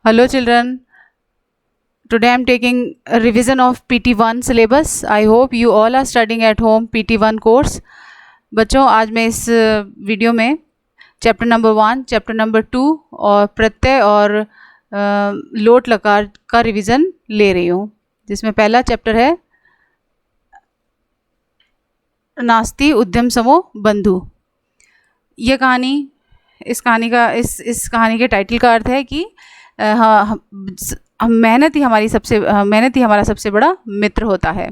Hello children, today I am taking a revision of PT1 syllabus. I hope you all are studying at home PT1 course. बच्चों आज मैं इस video में chapter number 1, chapter number 2 और प्रत्यय और लोट लकार का रिवीजन ले रही हूँ, जिसमें पहला चैप्टर है नास्ति उद्यम समो बंधु। ये कहानी इस कहानी के टाइटल का अर्थ है कि मेहनत ही हमारा सबसे बड़ा मित्र होता है।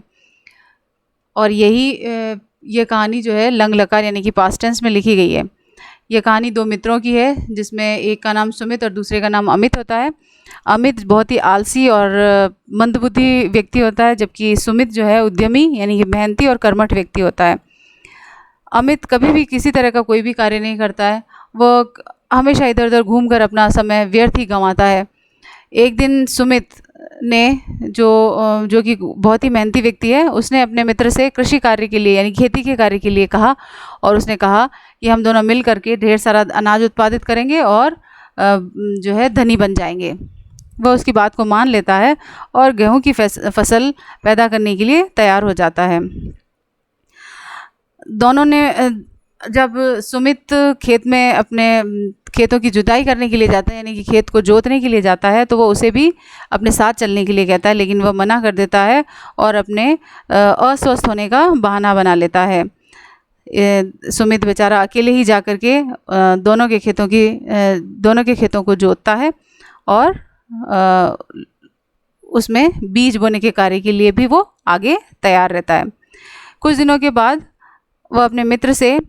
और ये कहानी जो है लंग लकार यानी कि पास्ट टेंस में लिखी गई है। ये कहानी दो मित्रों की है, जिसमें एक का नाम सुमित और दूसरे का नाम अमित होता है। अमित बहुत ही आलसी और मंदबुद्धि व्यक्ति होता है, जबकि सुमित जो है उद्यमी यानी कि मेहनती और कर्मठ व्यक्ति होता है। अमित कभी भी किसी तरह का कोई भी कार्य नहीं करता है, वो हमेशा इधर उधर घूमकर अपना समय व्यर्थ ही गंवाता है। एक दिन सुमित ने जो कि बहुत ही मेहनती व्यक्ति है, उसने अपने मित्र से कृषि कार्य के लिए यानी खेती के कार्य के लिए कहा, और उसने कहा कि हम दोनों मिल करके ढेर सारा अनाज उत्पादित करेंगे और जो है धनी बन जाएंगे। वह उसकी बात को मान लेता है और गेहूं की फसल पैदा करने के लिए तैयार हो जाता है। दोनों ने जब सुमित खेत में अपने खेतों की जुताई करने के लिए जाता है यानी कि खेत को जोतने के लिए जाता है, तो वो उसे भी अपने साथ चलने के लिए कहता है, लेकिन वह मना कर देता है और अपने अस्वस्थ होने का बहाना बना लेता है। सुमित बेचारा अकेले ही जाकर के दोनों के खेतों को जोतता है और उसमें बीज बोने के कार्य के लिए भी वो आगे तैयार रहता है। कुछ दिनों के बाद वह अपने मित्र से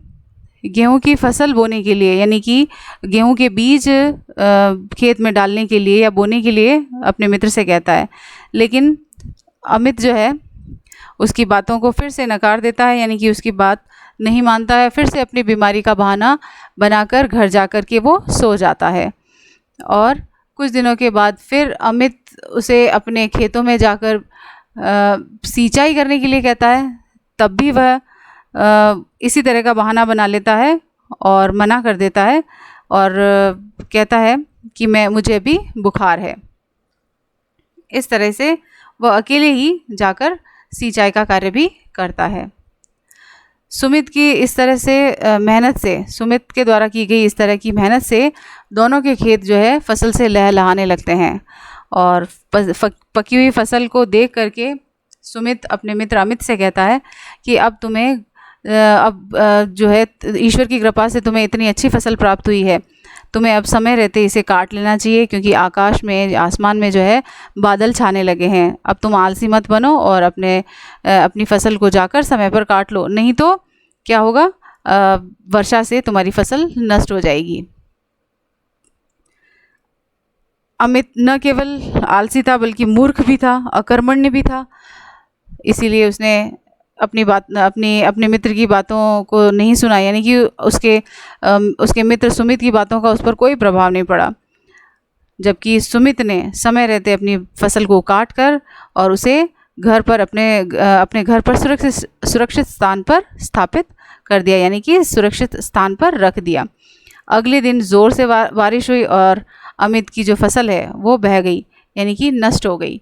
गेहूं की फसल बोने के लिए यानी कि गेहूं के बीज खेत में डालने के लिए या बोने के लिए अपने मित्र से कहता है, लेकिन अमित जो है उसकी बातों को फिर से नकार देता है, यानी कि उसकी बात नहीं मानता है। फिर से अपनी बीमारी का बहाना बनाकर घर जाकर के वो सो जाता है। और कुछ दिनों के बाद फिर अमित उसे अपने खेतों में जाकर सिंचाई करने के लिए कहता है, तब भी वह इसी तरह का बहाना बना लेता है और मना कर देता है और कहता है कि मुझे अभी बुखार है। इस तरह से वह अकेले ही जाकर सिंचाई का कार्य भी करता है। सुमित की इस तरह से मेहनत से, सुमित के द्वारा की गई इस तरह की मेहनत से दोनों के खेत जो है फसल से लहलहाने लगते हैं। और पकी हुई फसल को देख करके सुमित अपने मित्र अमित से कहता है कि अब तुम्हें जो है ईश्वर की कृपा से तुम्हें इतनी अच्छी फसल प्राप्त हुई है, तुम्हें अब समय रहते इसे काट लेना चाहिए, क्योंकि आसमान में जो है बादल छाने लगे हैं। अब तुम आलसी मत बनो और अपनी फसल को जाकर समय पर काट लो, नहीं तो क्या होगा, वर्षा से तुम्हारी फसल नष्ट हो जाएगी। अमित न केवल आलसी था बल्कि मूर्ख भी था, अकर्मण्य भी था। इसीलिए उसने अपने मित्र की बातों को नहीं सुना, यानी कि उसके मित्र सुमित की बातों का उस पर कोई प्रभाव नहीं पड़ा। जबकि सुमित ने समय रहते अपनी फसल को काट कर और उसे अपने घर पर सुरक्षित स्थान पर स्थापित कर दिया, यानी कि सुरक्षित स्थान पर रख दिया। अगले दिन ज़ोर से बारिश हुई और अमित की जो फसल है वो बह गई, यानी कि नष्ट हो गई।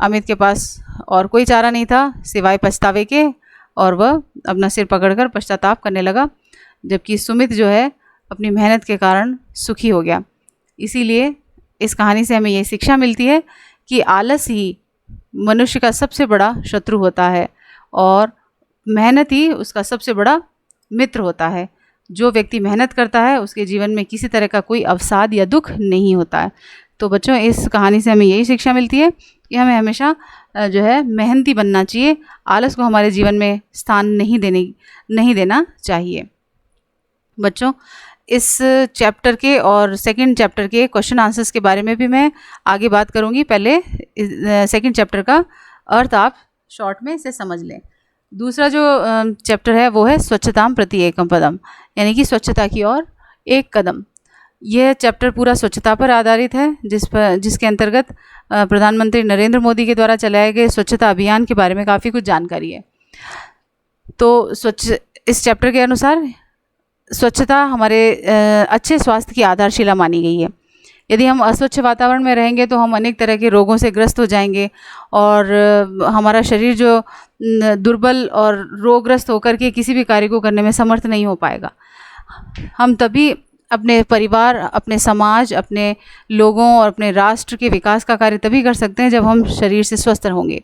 अमित के पास और कोई चारा नहीं था सिवाय पछतावे के, और वह अपना सिर पकड़कर पश्चाताप करने लगा। जबकि सुमित जो है अपनी मेहनत के कारण सुखी हो गया। इसीलिए इस कहानी से हमें ये शिक्षा मिलती है कि आलस ही मनुष्य का सबसे बड़ा शत्रु होता है और मेहनत ही उसका सबसे बड़ा मित्र होता है। जो व्यक्ति मेहनत करता है उसके जीवन में किसी तरह का कोई अवसाद या दुख नहीं होता है। तो बच्चों, इस कहानी से हमें यही शिक्षा मिलती है कि हमें हमेशा जो है मेहनती बनना चाहिए, आलस को हमारे जीवन में स्थान नहीं देना चाहिए। बच्चों, इस चैप्टर के और सेकंड चैप्टर के क्वेश्चन आंसर्स के बारे में भी मैं आगे बात करूंगी। पहले सेकंड चैप्टर का अर्थ आप शॉर्ट में इसे समझ लें। दूसरा जो चैप्टर है वो है स्वच्छताम प्रति एकम पदम, यानी कि स्वच्छता की ओर एक कदम। यह चैप्टर पूरा स्वच्छता पर आधारित है, जिसके अंतर्गत प्रधानमंत्री नरेंद्र मोदी के द्वारा चलाए गए स्वच्छता अभियान के बारे में काफ़ी कुछ जानकारी है। तो इस चैप्टर के अनुसार स्वच्छता हमारे अच्छे स्वास्थ्य की आधारशिला मानी गई है। यदि हम अस्वच्छ वातावरण में रहेंगे तो हम अनेक तरह के रोगों से ग्रस्त हो जाएंगे और हमारा शरीर जो दुर्बल और रोगग्रस्त होकर के किसी भी कार्य को करने में समर्थ नहीं हो पाएगा। हम तभी अपने परिवार, अपने समाज, अपने लोगों और अपने राष्ट्र के विकास का कार्य तभी कर सकते हैं जब हम शरीर से स्वस्थ होंगे।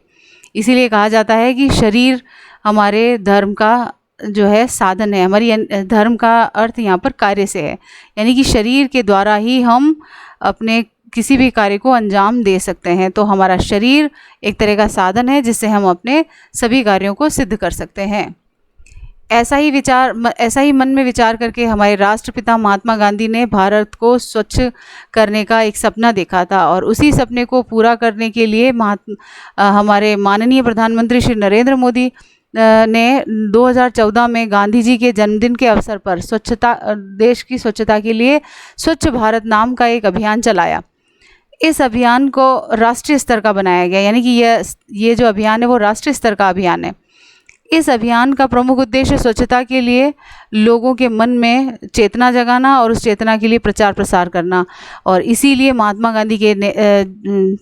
इसीलिए कहा जाता है कि शरीर हमारे धर्म का जो है साधन है। हमारी धर्म का अर्थ यहाँ पर कार्य से है, यानी कि शरीर के द्वारा ही हम अपने किसी भी कार्य को अंजाम दे सकते हैं। तो हमारा शरीर एक तरह का साधन है जिससे हम अपने सभी कार्यों को सिद्ध कर सकते हैं। ऐसा ही मन में विचार करके हमारे राष्ट्रपिता महात्मा गांधी ने भारत को स्वच्छ करने का एक सपना देखा था और उसी सपने को पूरा करने के लिए हमारे माननीय प्रधानमंत्री श्री नरेंद्र मोदी ने 2014 में गांधी जी के जन्मदिन के अवसर पर देश की स्वच्छता के लिए स्वच्छ भारत नाम का एक अभियान चलाया। इस अभियान को राष्ट्रीय स्तर का बनाया गया, यानी कि ये जो अभियान है वो राष्ट्रीय स्तर का अभियान है। इस अभियान का प्रमुख उद्देश्य स्वच्छता के लिए लोगों के मन में चेतना जगाना और उस चेतना के लिए प्रचार प्रसार करना। और इसीलिए महात्मा गांधी के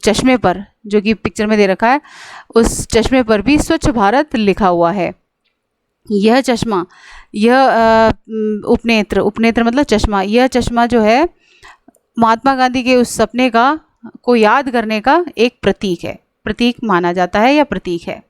चश्मे पर, जो कि पिक्चर में दे रखा है, उस चश्मे पर भी स्वच्छ भारत लिखा हुआ है। यह चश्मा, यह उपनेत्र मतलब चश्मा, यह चश्मा जो है महात्मा गांधी के उस सपने को याद करने का एक प्रतीक माना जाता है या प्रतीक है।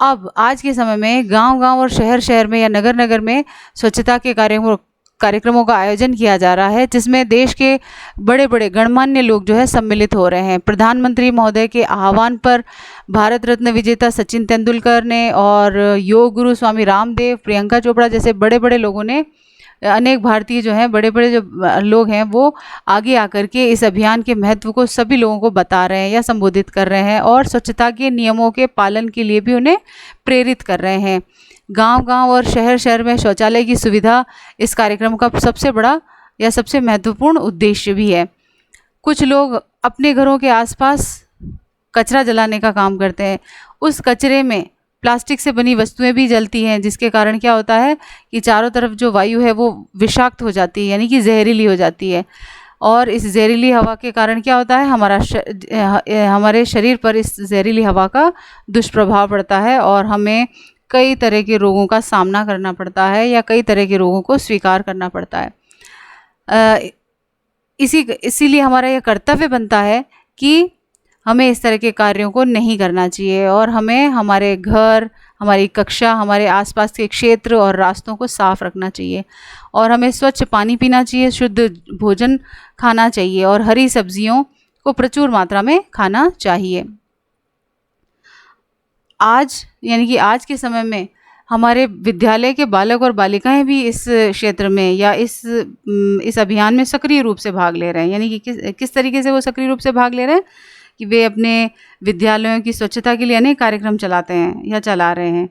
अब आज के समय में गांव-गांव और शहर में या नगर में स्वच्छता के कार्यक्रमों का आयोजन किया जा रहा है, जिसमें देश के बड़े गणमान्य लोग जो है सम्मिलित हो रहे हैं। प्रधानमंत्री महोदय के आह्वान पर भारत रत्न विजेता सचिन तेंदुलकर ने और योग गुरु स्वामी रामदेव, प्रियंका चोपड़ा जैसे बड़े लोगों ने, अनेक भारतीय जो हैं, बड़े जो लोग हैं, वो आगे आकर के इस अभियान के महत्व को सभी लोगों को बता रहे हैं या संबोधित कर रहे हैं और स्वच्छता के नियमों के पालन के लिए भी उन्हें प्रेरित कर रहे हैं। गांव-गांव और शहर में शौचालय की सुविधा इस कार्यक्रम का सबसे बड़ा या सबसे महत्वपूर्ण उद्देश्य भी है। कुछ लोग अपने घरों के आसपास कचरा जलाने का काम करते हैं। उस कचरे में प्लास्टिक से बनी वस्तुएं भी जलती हैं, जिसके कारण क्या होता है कि चारों तरफ जो वायु है वो विषाक्त हो जाती है, यानी कि जहरीली हो जाती है। और इस जहरीली हवा के कारण क्या होता है, हमारे शरीर पर इस जहरीली हवा का दुष्प्रभाव पड़ता है और हमें कई तरह के रोगों का सामना करना पड़ता है या कई तरह के रोगों को स्वीकार करना पड़ता है। इसीलिए हमारा यह कर्तव्य बनता है कि हमें इस तरह के कार्यों को नहीं करना चाहिए और हमें हमारे घर, हमारी कक्षा, हमारे आसपास के क्षेत्र और रास्तों को साफ रखना चाहिए और हमें स्वच्छ पानी पीना चाहिए, शुद्ध भोजन खाना चाहिए और हरी सब्जियों को प्रचुर मात्रा में खाना चाहिए। यानी कि आज के समय में हमारे विद्यालय के बालक और बालिकाएं भी इस क्षेत्र में या इस अभियान में सक्रिय रूप से भाग ले रहे हैं। यानी कि किस तरीके से वो सक्रिय रूप से भाग ले रहे हैं कि वे अपने विद्यालयों की स्वच्छता के लिए अनेक कार्यक्रम चलाते हैं या चला रहे हैं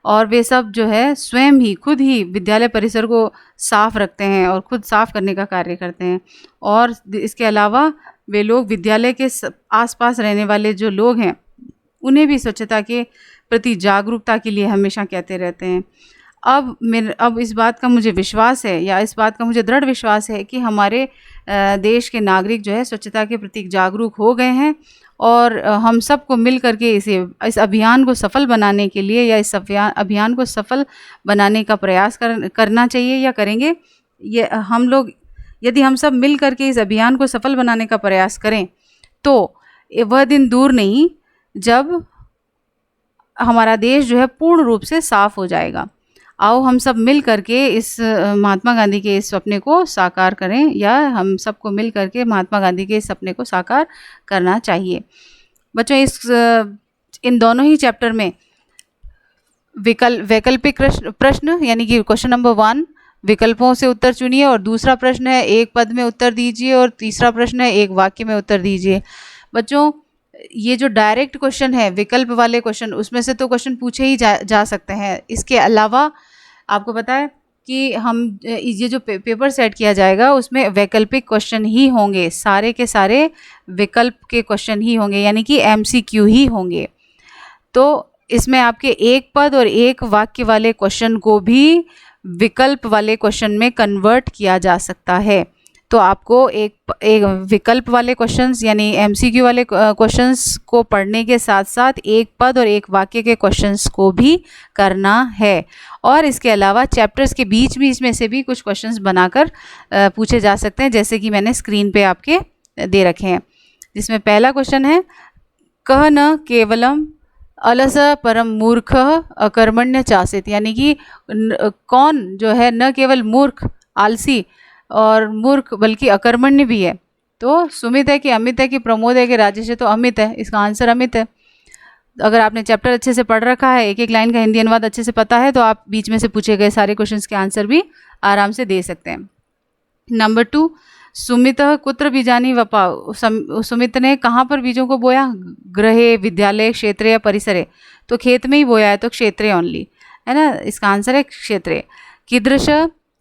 और वे सब जो है स्वयं ही खुद ही विद्यालय परिसर को साफ रखते हैं और खुद साफ करने का कार्य करते हैं। और इसके अलावा वे लोग विद्यालय के आसपास रहने वाले जो लोग हैं उन्हें भी स्वच्छता के प्रति जागरूकता के लिए हमेशा कहते रहते हैं। अब इस बात का मुझे विश्वास है या इस बात का मुझे दृढ़ विश्वास है कि हमारे देश के नागरिक जो है स्वच्छता के प्रति जागरूक हो गए हैं और हम सबको मिल करके इस अभियान को सफल बनाने के लिए या इस अभियान को सफल बनाने का प्रयास करना चाहिए या करेंगे। यदि हम सब मिल करके इस अभियान को सफल बनाने का प्रयास करें तो वह दिन दूर नहीं जब हमारा देश जो है पूर्ण रूप से साफ हो जाएगा। आओ हम सब मिल करके इस महात्मा गांधी के इस सपने को साकार करें या हम सबको मिल करके महात्मा गांधी के इस सपने को साकार करना चाहिए। बच्चों, इन दोनों ही चैप्टर में वैकल्पिक प्रश्न यानी कि क्वेश्चन नंबर 1 विकल्पों से उत्तर चुनिए और दूसरा प्रश्न है एक पद में उत्तर दीजिए और तीसरा प्रश्न है एक वाक्य में उत्तर दीजिए। बच्चों, ये जो डायरेक्ट क्वेश्चन है विकल्प वाले क्वेश्चन, उसमें से तो क्वेश्चन पूछे ही जा सकते हैं। इसके अलावा आपको पता है कि हम ये जो पेपर सेट किया जाएगा उसमें वैकल्पिक क्वेश्चन ही होंगे, सारे के सारे विकल्प के क्वेश्चन ही होंगे, यानी कि MCQ ही होंगे। तो इसमें आपके एक पद और एक वाक्य वाले क्वेश्चन को भी विकल्प वाले क्वेश्चन में कन्वर्ट किया जा सकता है। तो आपको एक विकल्प वाले क्वेश्चंस यानी एमसीक्यू वाले क्वेश्चंस को पढ़ने के साथ साथ एक पद और एक वाक्य के क्वेश्चंस को भी करना है। और इसके अलावा चैप्टर्स के बीच में से भी कुछ क्वेश्चंस बनाकर पूछे जा सकते हैं, जैसे कि मैंने स्क्रीन पे आपके दे रखे हैं, जिसमें पहला क्वेश्चन है कह न केवलम अलस परम मूर्ख अकर्मण्य चासित, यानी कि कौन जो है न केवल मूर्ख आलसी और मूर्ख बल्कि अकर्मण्य भी है। तो सुमित है कि अमित है कि प्रमोद है कि राजेश है, तो अमित है, इसका आंसर अमित है। अगर आपने चैप्टर अच्छे से पढ़ रखा है, एक एक लाइन का हिंदी अनुवाद अच्छे से पता है, तो आप बीच में से पूछे गए सारे क्वेश्चंस के आंसर भी आराम से दे सकते हैं। नंबर 2, सुमित कुत्र बीजानी वपा, सुमित ने कहाँ पर बीजों को बोया? गृहे, विद्यालय, क्षेत्र या परिसरे, तो खेत में ही बोया है, तो क्षेत्रे ओनली है ना, इसका आंसर है क्षेत्रे। कीदृश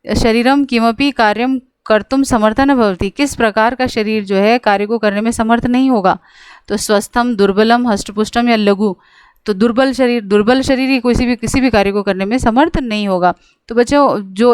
शरीरम किमपि कार्यम कर्तुम समर्थ न भवति, किस प्रकार का शरीर जो है कार्य को करने में समर्थ नहीं होगा? तो स्वस्थम, दुर्बलम, हष्टपुष्टम या लघु, तो दुर्बल शरीर ही किसी भी कार्य को करने में समर्थ नहीं होगा। तो बच्चों जो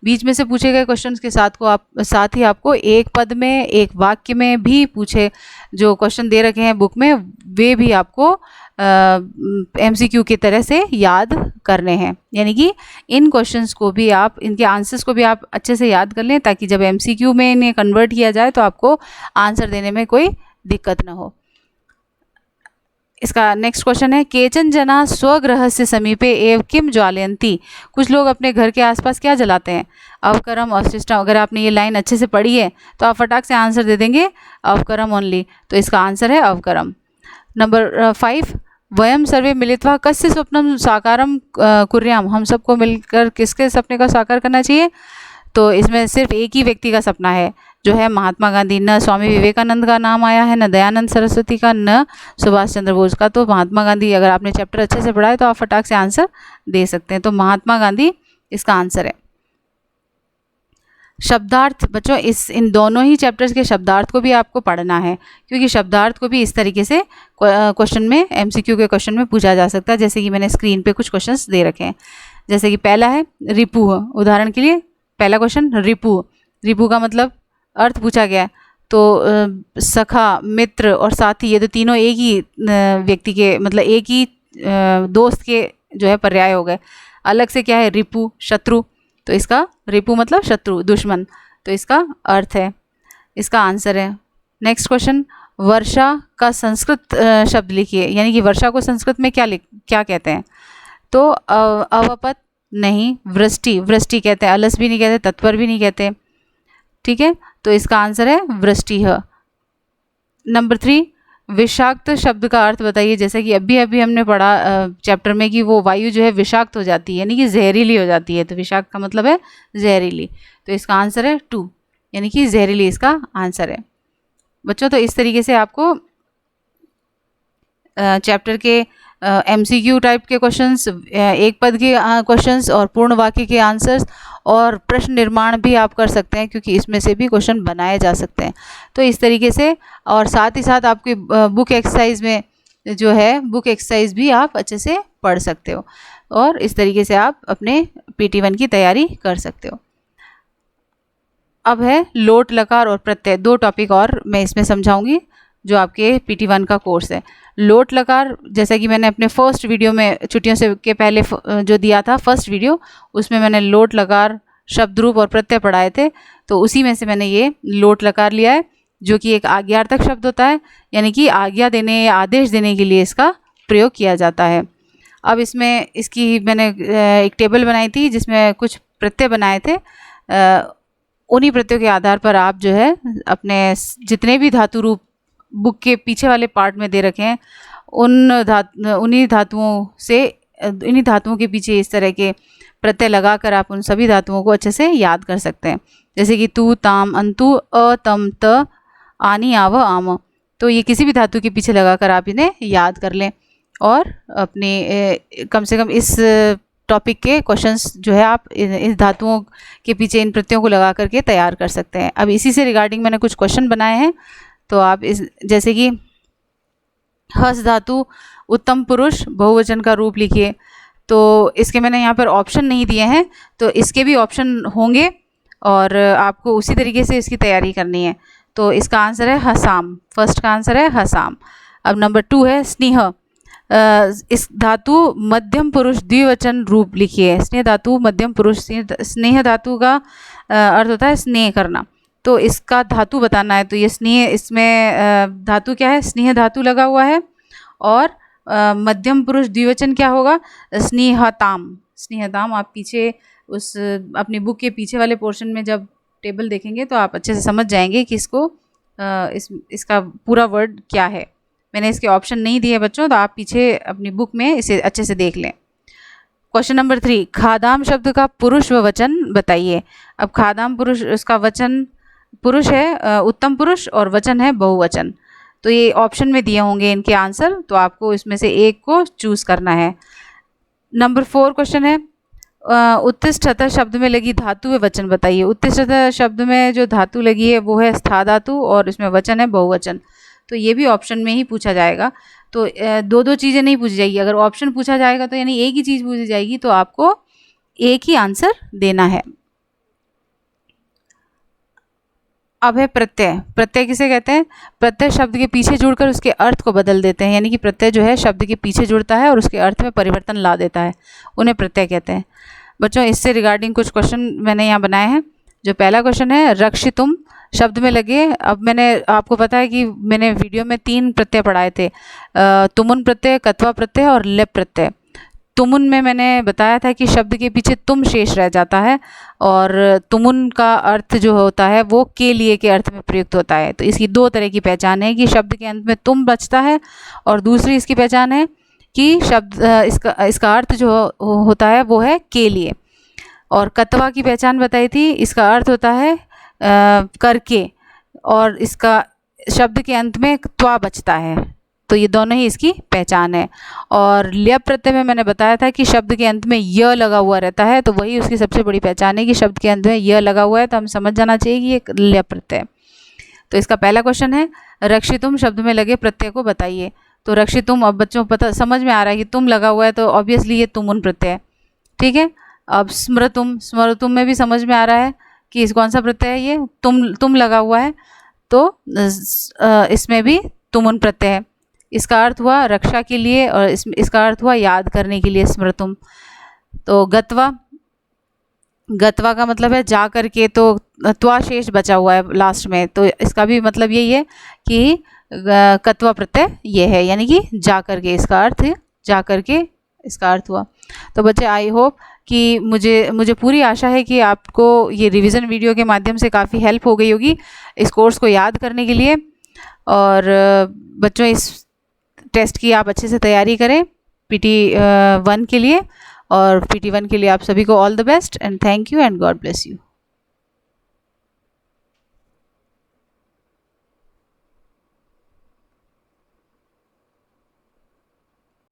बीच में से पूछे गए क्वेश्चंस के साथ ही आपको एक पद में एक वाक्य में भी पूछे जो क्वेश्चन दे रखे हैं बुक में, वे भी आपको एमसीक्यू की तरह से याद करने हैं। यानी कि इन क्वेश्चंस को भी आप, इनके आंसर्स को भी आप अच्छे से याद कर लें, ताकि जब एमसीक्यू में इन्हें कन्वर्ट किया जाए तो आपको आंसर देने में कोई दिक्कत ना हो। इसका नेक्स्ट क्वेश्चन है केचन जना स्वगृहस्य समीपे एव किम ज्वालयन्ति, कुछ लोग अपने घर के आसपास क्या जलाते हैं? अवकरम, अवशिष्टम। अगर आपने ये लाइन अच्छे से पढ़ी है तो आप फटाक से आंसर दे देंगे अवकरम ओनली, तो इसका आंसर है अवकरम। नंबर 5, वयम सर्वे मिलित्वा कस्य स्वप्नम साकारम कुर्याम, हम सबको मिलकर किसके सपने का साकार करना चाहिए? तो इसमें सिर्फ एक ही व्यक्ति का सपना है, जो है महात्मा गांधी। न स्वामी विवेकानंद का नाम आया है, न दयानंद सरस्वती का, न सुभाष चंद्र बोस का, तो महात्मा गांधी। अगर आपने चैप्टर अच्छे से पढ़ा है तो आप फटाक से आंसर दे सकते हैं, तो महात्मा गांधी इसका आंसर है। शब्दार्थ बच्चों, इन दोनों ही चैप्टर्स के शब्दार्थ को भी आपको पढ़ना है, क्योंकि शब्दार्थ को भी इस तरीके से क्वेश्चन में, एमसीक्यू के क्वेश्चन में पूछा जा सकता है। जैसे कि मैंने स्क्रीन पे कुछ क्वेश्चंस दे रखे हैं, जैसे कि पहला है रिपु। उदाहरण के लिए पहला क्वेश्चन रिपु का मतलब अर्थ पूछा गया है, तो सखा, मित्र और साथी, ये तो तीनों एक ही व्यक्ति के, मतलब एक ही दोस्त के जो है पर्याय हो गए। अलग से क्या है? रिपु, शत्रु, तो इसका रिपु मतलब शत्रु, दुश्मन, तो इसका अर्थ है, इसका आंसर है। नेक्स्ट क्वेश्चन, वर्षा का संस्कृत शब्द लिखिए, यानी कि वर्षा को संस्कृत में क्या कहते हैं? तो अवपत नहीं, वृष्टि कहते हैं, अलस भी नहीं कहते, तत्पर भी नहीं कहते, ठीक है, तो इसका आंसर है वृष्टि है। नंबर 3, विषाक्त शब्द का अर्थ बताइए। जैसे कि अभी हमने पढ़ा चैप्टर में कि वो वायु जो है विषाक्त हो जाती है, यानी कि जहरीली हो जाती है, तो विषाक्त का मतलब है जहरीली, तो इसका आंसर है 2, यानी कि जहरीली इसका आंसर है। बच्चों तो इस तरीके से आपको चैप्टर के एमसीक्यू टाइप के क्वेश्चंस, एक पद के क्वेश्चंस और पूर्ण वाक्य के आंसर्स और प्रश्न निर्माण भी आप कर सकते हैं, क्योंकि इसमें से भी क्वेश्चन बनाए जा सकते हैं। तो इस तरीके से, और साथ ही साथ आपकी बुक एक्सरसाइज में जो है, बुक एक्सरसाइज भी आप अच्छे से पढ़ सकते हो, और इस तरीके से आप अपने PT1 की तैयारी कर सकते हो। अब है लोट, लकार और प्रत्यय, 2 टॉपिक और मैं इसमें समझाऊंगी जो आपके PT1 का कोर्स है। लोट लकार, जैसा कि मैंने अपने फर्स्ट वीडियो में छुट्टियों से के पहले जो दिया था फर्स्ट वीडियो, उसमें मैंने लोट लकार, शब्द रूप और प्रत्यय पढ़ाए थे, तो उसी में से मैंने ये लोट लकार लिया है, जो कि एक आज्ञार्थक शब्द होता है, यानी कि आज्ञा देने या आदेश देने के लिए इसका प्रयोग किया जाता है। अब इसमें इसकी मैंने एक टेबल बनाई थी जिसमें कुछ प्रत्यय बनाए थे, उन्हीं प्रत्ययों के आधार पर आप जो है अपने जितने भी धातु रूप बुक के पीछे वाले पार्ट में दे रखे हैं, इन्हीं धातुओं के पीछे इस तरह के प्रत्यय लगाकर आप उन सभी धातुओं को अच्छे से याद कर सकते हैं। जैसे कि तू, ताम, अंतु, अ, तम, त, आनी, आव, आम, तो ये किसी भी धातु के पीछे लगाकर आप इन्हें याद कर लें, और अपने कम से कम इस टॉपिक के क्वेश्चंस जो है आप इस धातुओं के पीछे इन प्रत्ययों को लगा करके तैयार कर सकते हैं। अब इसी से रिगार्डिंग मैंने कुछ क्वेश्चन बनाए हैं, तो आप जैसे कि हस धातु उत्तम पुरुष बहुवचन का रूप लिखिए, तो इसके मैंने यहाँ पर ऑप्शन नहीं दिए हैं, तो इसके भी ऑप्शन होंगे, और आपको उसी तरीके से इसकी तैयारी करनी है। तो इसका आंसर है हसाम, फर्स्ट का आंसर है हसाम। अब नंबर 2 है स्नेह। इस धातु मध्यम पुरुष द्विवचन रूप लिखिए। स्नेह धातु मध्यम पुरुष, स्नेह धातु का अर्थ होता है स्नेह करना, तो इसका धातु बताना है। तो ये स्नेह, इसमें धातु क्या है, स्नेह धातु लगा हुआ है। और मध्यम पुरुष द्विवचन क्या होगा, स्नेहताम। स्नेहताम आप पीछे उस अपनी बुक के पीछे वाले पोर्शन में जब टेबल देखेंगे तो आप अच्छे से समझ जाएंगे कि इसको इसका पूरा वर्ड क्या है। मैंने इसके ऑप्शन नहीं दिए बच्चों, तो आप पीछे अपनी बुक में इसे अच्छे से देख लें। क्वेश्चन नंबर 3, खादाम शब्द का पुरुष व वचन बताइए। अब खादाम पुरुष, उसका वचन पुरुष है उत्तम पुरुष, और वचन है बहुवचन। तो ये ऑप्शन में दिए होंगे इनके आंसर, तो आपको इसमें से एक को चूज़ करना है। नंबर 4 क्वेश्चन है उत्तिष्ठतः शब्द में लगी धातु व वचन बताइए। उत्तिष्ठतः शब्द में जो धातु लगी है वो है स्था धातु, और इसमें वचन है बहुवचन। तो ये भी ऑप्शन में ही पूछा जाएगा। तो दो चीज़ें नहीं पूछी जाएगी। अगर ऑप्शन पूछा जाएगा तो यानी एक ही चीज़ पूछी जाएगी, तो आपको एक ही आंसर देना है। अब है प्रत्यय। प्रत्यय किसे कहते हैं, प्रत्यय शब्द के पीछे जुड़कर उसके अर्थ को बदल देते हैं। यानी कि प्रत्यय जो है शब्द के पीछे जुड़ता है और उसके अर्थ में परिवर्तन ला देता है, उन्हें प्रत्यय कहते हैं। बच्चों इससे रिगार्डिंग कुछ क्वेश्चन मैंने यहाँ बनाए हैं। जो पहला क्वेश्चन है रक्षितुम शब्द में लगे। अब मैंने आपको पता है कि मैंने वीडियो में 3 प्रत्यय पढ़ाए थे, तुमुन प्रत्यय, कत्वा प्रत्यय और लेप प्रत्यय। तुमुन में मैंने बताया था कि शब्द के पीछे तुम शेष रह जाता है, और तुमुन का अर्थ जो होता है वो के लिए के अर्थ में प्रयुक्त होता है। तो इसकी 2 तरह की पहचान है कि शब्द के अंत में तुम बचता है, और दूसरी इसकी पहचान है कि शब्द इसका अर्थ जो होता है वो है के लिए। और कत्वा की पहचान बताई थी, इसका अर्थ होता है करके, और इसका शब्द के अंत में त्वा बचता है। तो ये दोनों ही इसकी पहचान है। और ल्यप प्रत्यय में मैंने बताया था कि शब्द के अंत में य लगा हुआ रहता है, तो वही उसकी सबसे बड़ी पहचान है कि शब्द के अंत में य लगा हुआ है, तो हम समझ जाना चाहिए कि ये ल्यप प्रत्यय। तो इसका पहला क्वेश्चन है रक्षितुम शब्द में लगे प्रत्यय को बताइए। तो रक्षितुम, अब बच्चों पता समझ में आ रहा है कि तुम लगा हुआ है, तो ऑब्वियसली ये तुमुन प्रत्यय, ठीक है। अब स्मृतुम, स्मृतुम में भी समझ में आ रहा है कि कौन सा प्रत्यय है, ये तुम लगा हुआ है, तो इसमें भी तुमुन प्रत्यय है। इसका अर्थ हुआ रक्षा के लिए, और इसका अर्थ हुआ याद करने के लिए, स्मृतुम। तो गत्वा, गत्वा का मतलब है जा करके, तो त्वा शेष बचा हुआ है लास्ट में, तो इसका भी मतलब यही है कि कत्वा प्रत्यय ये है, यानी कि जा करके, इसका अर्थ जा करके इसका अर्थ हुआ। तो बच्चे आई होप कि मुझे पूरी आशा है कि आपको ये रिवीजन वीडियो के माध्यम से काफ़ी हेल्प हो गई होगी इस कोर्स को याद करने के लिए। और बच्चों इस टेस्ट की आप अच्छे से तैयारी करें PT 1 के लिए, और PT 1 के लिए आप सभी को all the best and thank you and God bless you.